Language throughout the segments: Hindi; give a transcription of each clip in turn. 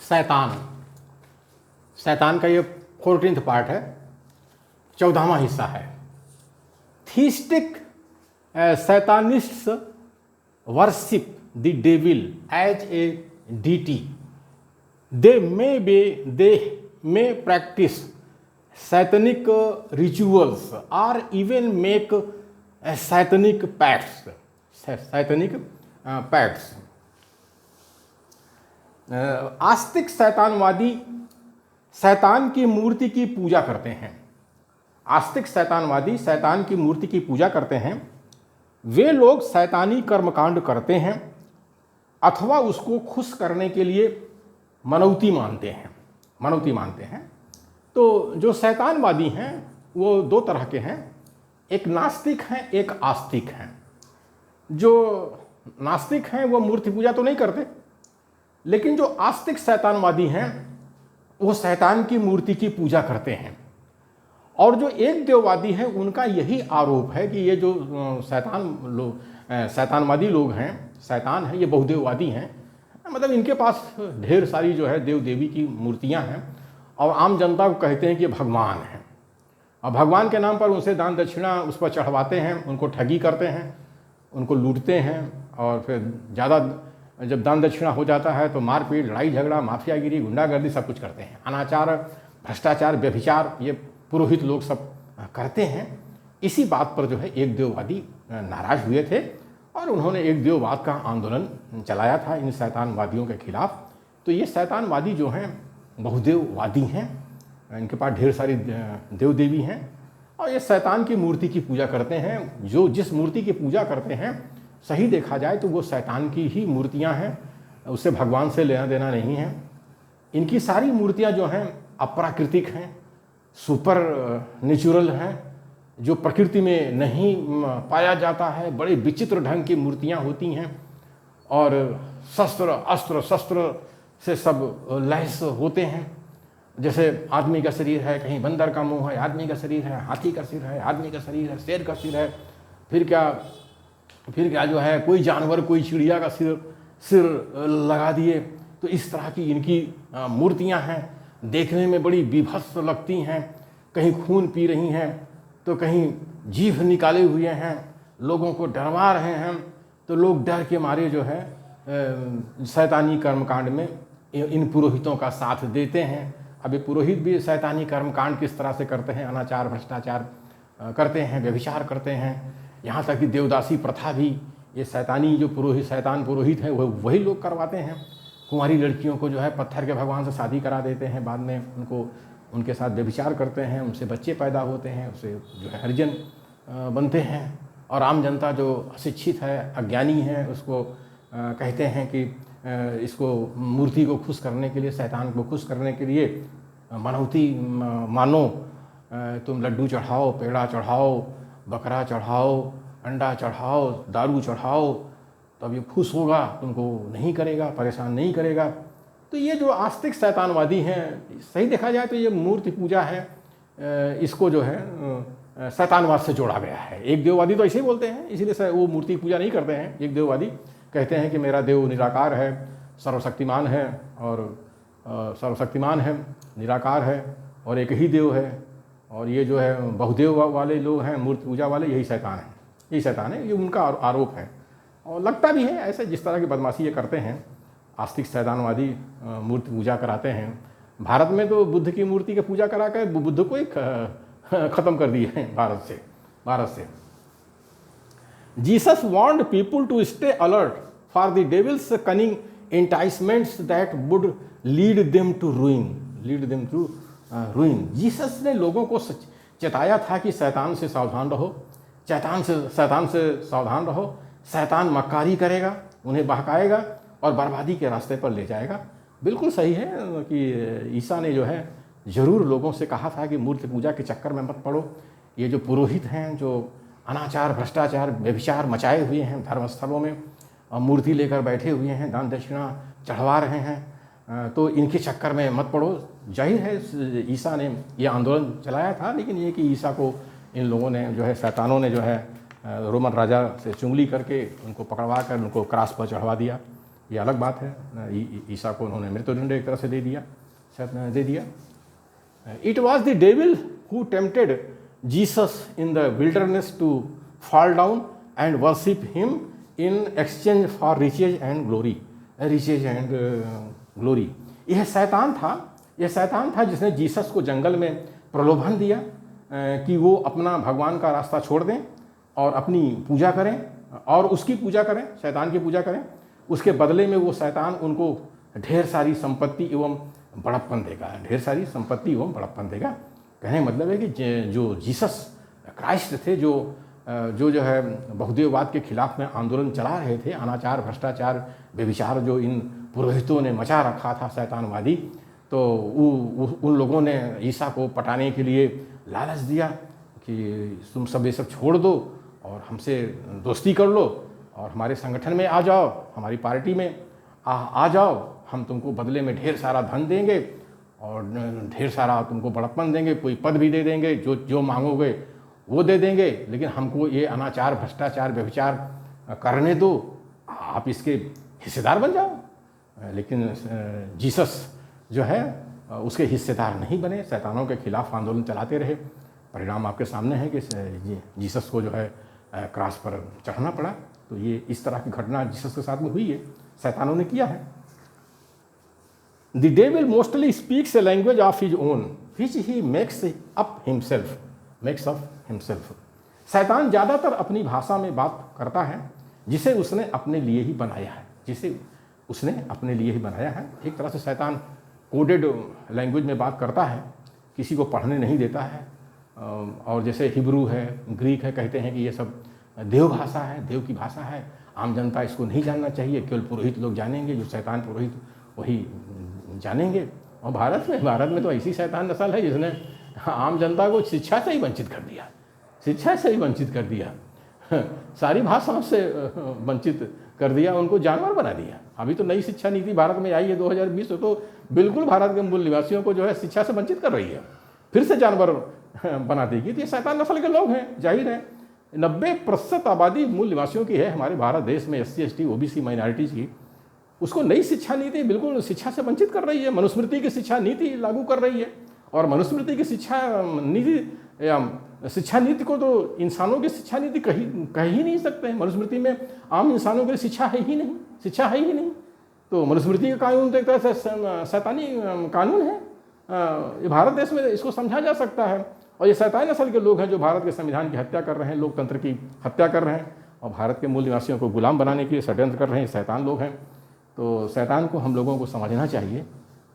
शैतान। शैतान का ये 14th पार्ट है, 14वां हिस्सा है। Theistic satanists worship the devil as a deity. They may practice satanic rituals और even make satanic pacts. Satanic pacts. आस्तिक शैतानवादी शैतान की मूर्ति की पूजा करते हैं। आस्तिक शैतानवादी शैतान की मूर्ति की पूजा करते हैं। वे लोग शैतानी कर्मकांड करते हैं अथवा उसको खुश करने के लिए मनौती मानते हैं। तो जो शैतानवादी हैं वो दो तरह के हैं, एक नास्तिक हैं, एक आस्तिक हैं। जो नास्तिक हैं वो मूर्ति पूजा तो नहीं करते, लेकिन जो आस्तिक शैतानवादी हैं वो शैतान की मूर्ति की पूजा करते हैं। और जो एक देववादी है उनका यही आरोप है कि ये जो शैतानवादी लोग हैं, शैतान है, ये बहुदेववादी हैं। मतलब इनके पास ढेर सारी जो है देव देवी की मूर्तियां हैं और आम जनता को कहते हैं कि भगवान हैं, और भगवान के नाम पर उनसे दान दक्षिणा उस पर चढ़वाते हैं, उनको ठगी करते हैं, उनको लूटते हैं। और फिर ज़्यादा जब दान दक्षिणा हो जाता है तो मारपीट, लड़ाई झगड़ा, माफियागिरी, गुंडागर्दी सब कुछ करते हैं। अनाचार, भ्रष्टाचार, व्यभिचार ये पुरोहित लोग सब करते हैं। इसी बात पर जो है एक देववादी नाराज हुए थे और उन्होंने एक देववाद का आंदोलन चलाया था इन शैतानवादियों के खिलाफ। तो ये शैतानवादी जो हैं बहुदेववादी हैं, इनके पास ढेर सारी देव देवी हैं और ये शैतान की मूर्ति की पूजा करते हैं। जो जिस मूर्ति की पूजा करते हैं सही देखा जाए तो वो शैतान की ही मूर्तियां हैं, उससे भगवान से लेना देना नहीं है। इनकी सारी मूर्तियां जो हैं अप्राकृतिक हैं, सुपर नेचुरल हैं, जो प्रकृति में नहीं पाया जाता है। बड़े विचित्र ढंग की मूर्तियां होती हैं और अस्त्र शस्त्र से सब लैस होते हैं। जैसे आदमी का शरीर है, कहीं बंदर का मुंह है, आदमी का शरीर है, हाथी का सिर है, आदमी का शरीर है, शेर का सिर है, फिर क्या जो है कोई जानवर, कोई चिड़िया का सिर लगा दिए। तो इस तरह की इनकी मूर्तियां हैं, देखने में बड़ी बीभत्स लगती हैं। कहीं खून पी रही हैं तो कहीं जीभ निकाले हुए हैं, लोगों को डरवा रहे हैं। तो लोग डर के मारे जो है शैतानी कर्मकांड में इन पुरोहितों का साथ देते हैं। अभी पुरोहित भी शैतानी कर्मकांड किस तरह से करते हैं, अनाचार भ्रष्टाचार करते हैं, व्यभिचार करते हैं। यहाँ तक कि देवदासी प्रथा भी ये शैतानी जो शैतान पुरोहित है वही लोग करवाते हैं। कुंवारी लड़कियों को जो है पत्थर के भगवान से शादी करा देते हैं, बाद में उनके साथ व्यभिचार करते हैं, उनसे बच्चे पैदा होते हैं, उससे जो है हरिजन बनते हैं। और आम जनता जो अशिक्षित है, अज्ञानी है, उसको कहते हैं कि इसको मूर्ति को खुश करने के लिए, शैतान को खुश करने के लिए मनौती मानो, तुम लड्डू चढ़ाओ, पेड़ा चढ़ाओ, बकरा चढ़ाओ, अंडा चढ़ाओ, दारू चढ़ाओ, तब ये खुश होगा, तुमको नहीं करेगा, परेशान नहीं करेगा। तो ये जो आस्तिक शैतानवादी हैं, सही देखा जाए तो ये मूर्ति पूजा है, इसको जो है शैतानवाद से जोड़ा गया है। एक देववादी तो ऐसे ही बोलते हैं, इसीलिए वो मूर्ति पूजा नहीं करते हैं। एक देववादी कहते हैं कि मेरा देव निराकार है, सर्वशक्तिमान है, और सर्वशक्तिमान है, निराकार है, और एक ही देव है। और ये जो है बहुदेव वाले लोग हैं, मूर्ति पूजा वाले, यही शैतान है, ये उनका आरोप है। और लगता भी है ऐसे, जिस तरह की बदमाशी ये करते हैं आस्तिक शैतानवादी, मूर्ति पूजा कराते हैं। भारत में तो बुद्ध की मूर्ति की पूजा करा कर बुद्ध को ही ख़त्म कर दिए हैं भारत से। Jesus warned people to stay alert for the devil's cunning enticements that would lead them to ruin. Jesus ने लोगों को चेताया था कि शैतान से सावधान रहो, शैतान से सावधान रहो। शैतान मक्कारी करेगा, उन्हें बहकाएगा और बर्बादी के रास्ते पर ले जाएगा। बिल्कुल सही है कि ईसा ने जो है ज़रूर लोगों से कहा था कि मूर्ति पूजा के चक्कर में मत पड़ो। ये जो पुरोहित हैं, जो अनाचार भ्रष्टाचार व्यभिचार मचाए हुए हैं धर्मस्थलों में, मूर्ति लेकर बैठे हुए हैं, दान दक्षिणा चढ़वा रहे हैं, तो इनके चक्कर में मत पड़ो। जाहिर है ईसा ने ये आंदोलन चलाया था, लेकिन ये कि ईसा को इन लोगों ने जो है, शैतानों ने जो है रोमन राजा से चुंगली करके उनको पकड़वा कर उनको क्रॉस पर चढ़वा दिया ये अलग बात है। ईसा को उन्होंने मृत्युदंड एक तरह से दे दिया। It was the devil who tempted Jesus in the wilderness to fall down and worship him in exchange for riches and glory. यह शैतान था जिसने जीसस को जंगल में प्रलोभन दिया कि वो अपना भगवान का रास्ता छोड़ दें और अपनी पूजा करें और उसकी पूजा करें, शैतान की पूजा करें। उसके बदले में वो शैतान उनको ढेर सारी संपत्ति एवं बड़प्पन देगा। कहने मतलब है कि जो जीसस क्राइस्ट थे, जो है बहुदेववाद के खिलाफ में आंदोलन चला रहे थे, अनाचार, भ्रष्टाचार, व्यभिचार जो इन पुरोहितों ने मचा रखा था, शैतानवादी, तो उन लोगों ने ईसा को पटाने के लिए लालच दिया कि तुम सब ये सब छोड़ दो और हमसे दोस्ती कर लो और हमारे संगठन में आ जाओ, हमारी पार्टी में आ जाओ, हम तुमको बदले में ढेर सारा धन देंगे और ढेर सारा तुमको बड़प्पन देंगे, कोई पद भी दे देंगे, जो मांगोगे वो दे देंगे, लेकिन हमको ये अनाचार, भ्रष्टाचार, व्यभिचार करने दो, आप इसके हिस्सेदार बन जाओ। लेकिन जीसस जो है उसके हिस्सेदार नहीं बने, शैतानों के खिलाफ आंदोलन चलाते रहे। परिणाम आपके सामने है कि जीसस को जो है क्रॉस पर चढ़ना पड़ा। तो ये इस तरह की घटना जीसस के साथ में हुई है, शैतानों ने किया है। The devil mostly speaks a language of his own which he makes up himself. शैतान ज़्यादातर अपनी भाषा में बात करता है जिसे उसने अपने लिए ही बनाया है। एक तरह से शैतान कोडेड लैंग्वेज में बात करता है, किसी को पढ़ने नहीं देता है। और जैसे हिब्रू है, ग्रीक है, कहते हैं कि ये सब देव भाषा है, देव की भाषा है, आम जनता इसको नहीं जानना चाहिए, केवल पुरोहित लोग जानेंगे, जो शैतान पुरोहित वही जानेंगे। और भारत में तो ऐसी शैतान नस्ल है जिसने आम जनता को शिक्षा से ही वंचित कर दिया, सारी भाषाओं से वंचित कर दिया, उनको जानवर बना दिया। अभी तो नई शिक्षा नीति भारत में आई है 2020, तो बिल्कुल भारत के मूल निवासियों को जो है शिक्षा से वंचित कर रही है, फिर से जानवर बना देगी। तो ये शैतान नस्ल के लोग हैं, जाहिर है। 90% आबादी मूल निवासियों की है हमारे भारत देश में, SC ST OBC माइनॉरिटीज़ की। उसको नई शिक्षा नीति बिल्कुल शिक्षा से वंचित कर रही है, मनुस्मृति की शिक्षा नीति लागू कर रही है। और मनुस्मृति की शिक्षा नीति को तो इंसानों की शिक्षा नीति कह ही नहीं सकते। मनुस्मृति में आम इंसानों के लिए शिक्षा है ही नहीं। तो मनुस्मृति का कानून तो एक तरह से शैतानी कानून है। ये भारत देश में इसको समझा जा सकता है। और ये शैतानी नस्ल के लोग हैं जो भारत के संविधान की हत्या कर रहे हैं, लोकतंत्र की हत्या कर रहे हैं और भारत के मूल निवासियों को गुलाम बनाने के लिए षड्यंत्र कर रहे हैं, शैतान लोग हैं। तो शैतान को हम लोगों को समझना चाहिए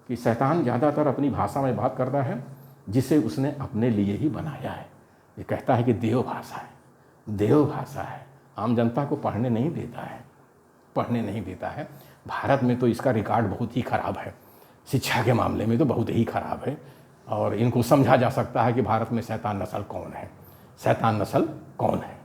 कि शैतान ज़्यादातर अपनी भाषा में बात करता है जिसे उसने अपने लिए ही बनाया है। ये कहता है कि देव भाषा है, आम जनता को पढ़ने नहीं देता है। भारत में तो इसका रिकॉर्ड बहुत ही ख़राब है, शिक्षा के मामले में तो बहुत ही ख़राब है। और इनको समझा जा सकता है कि भारत में शैतान नस्ल कौन है।